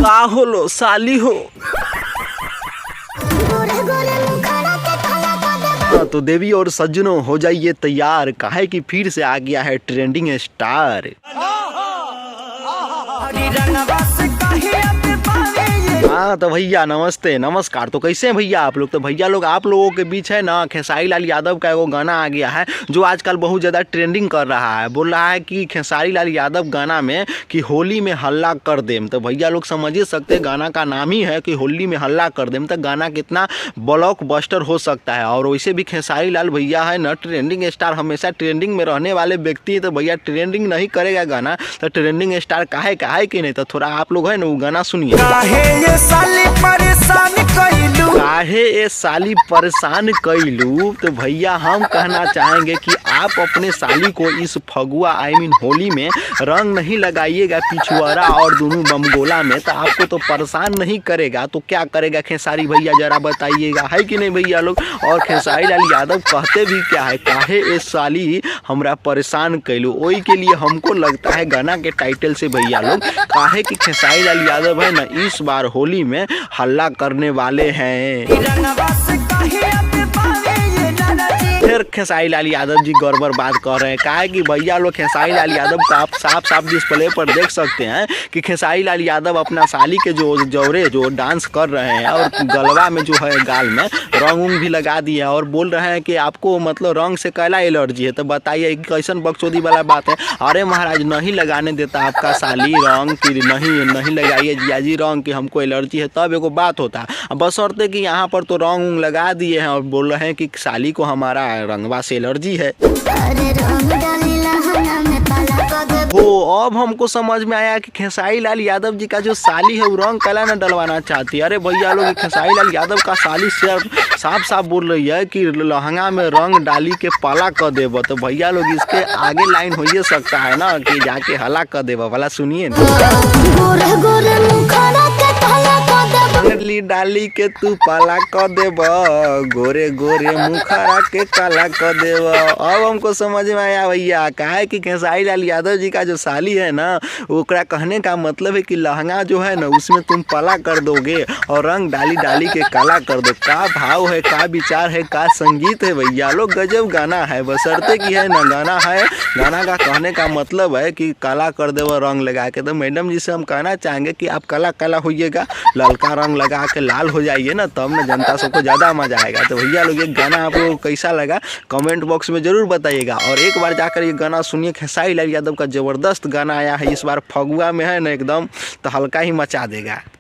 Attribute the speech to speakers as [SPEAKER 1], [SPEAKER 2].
[SPEAKER 1] का होलो साली हो। तो देवी और सज्जनों हो जाइए तैयार, काहे कि फिर से आ गया है ट्रेंडिंग स्टार। हाँ तो भैया नमस्ते नमस्कार। तो कैसे हैं भैया आप लोग। तो भैया लोग आप लोगों के बीच है ना खेसारी लाल यादव का एगो गाना आ गया है जो आजकल बहुत ज़्यादा ट्रेंडिंग कर रहा है। बोल रहा है कि खेसारी लाल यादव गाना में कि होली में हल्ला कर देम। तो भैया लोग समझ ही सकते हैं गाना का नाम ही है कि होली में हल्ला कर देम। तो गाना कितना ब्लॉकबस्टर हो सकता है। और वैसे भी खेसारी लाल भैया है ना ट्रेंडिंग स्टार, हमेशा ट्रेंडिंग में रहने वाले व्यक्ति है। तो भैया ट्रेंडिंग नहीं करेगा गाना तो ट्रेंडिंग स्टार काहे कि नहीं। तो थोड़ा आप लोग है ना वो गाना सुनिए। काहे ये साली परेशान कैलू। तो भैया हम कहना चाहेंगे कि आप अपने साली को इस फगुआ होली में रंग नहीं लगाइएगा पिछुआरा और दोनों बमगोला में, तो आपको तो परेशान नहीं करेगा तो क्या करेगा खेसारी भैया जरा बताइएगा, है कि नहीं भैया लोग। और खेसारी लाल यादव कहते भी क्या है, काहे ये साली हमरा परेशान कैलू। वही के लिए हमको लगता है गाना के टाइटल से भैया लोग काहे कि खेसारी लाल यादव है ना इस बार होली में हल्ला करने वाले हैं। फिर खेसारी लाल यादव जी गड़बड़ बात कर रहे हैं। काहे कि भैया लोग खेसारी लाल यादव का आप साफ साफ डिस्प्ले पर देख सकते हैं कि खेसारी लाल यादव अपना साली के जो डांस कर रहे हैं और गलवा में जो है गाल में रंग उंग भी लगा दिए और बोल रहे हैं कि आपको मतलब रंग से कैला एलर्जी है। तो बताइए कैसन बकचोदी वाला बात है। अरे महाराज नहीं लगाने देता आपका साली रंग कि नहीं लगाइए जिया जी रंग कि हमको एलर्जी है, तब एगो बात होता है। बशर्ते कि यहाँ पर तो रंग उंग लगा दिए हैं और बोल रहे हैं कि साली को हमारा रंगवा से एलर्जी है। हो अब हमको समझ में आया कि खेसारी लाल यादव जी का जो साली है वो रंग कला न डलवाना चाहती है। अरे भैया लोग खेसारी लाल यादव का साली साफ साफ बोल रही है कि लहंगा में रंग डाली के पाला कर देव। तो भैया लोग इसके आगे लाइन हो ही सकता है ना कि जाके हला कर देव वाला सुनिए डाली के तू पाला कर देव, गोरे गोरे मुखरा के काला कर देव। अब हमको समझ में आया भैया काहे कि खेसारी लाल यादव जी का जो साली है ना ओकरा कहने का मतलब है कि लहंगा जो है ना उसमें तुम पाला कर दोगे और रंग डाली के काला कर दो। का भाव है, का विचार है, का संगीत है भैया लोग, गजब गाना है। बशर्ते की है ना गाना है, गाना का कहने का मतलब है कि काला कर दे रंग लगा के। तो मैडम जी से हम कहना चाहेंगे कि आप काला होइएगा, ललका रंग लगा के लाल हो जाइए ना, तब ना जनता सबको ज़्यादा मजा आएगा। तो भैया लोग ये गाना आप लोगों को कैसा लगा कमेंट बॉक्स में ज़रूर बताइएगा। और एक बार जाकर ये गाना सुनिए, खेसारी लाल यादव का ज़बरदस्त गाना आया है इस बार फगुआ में है ना एकदम, तो हल्का ही मचा देगा।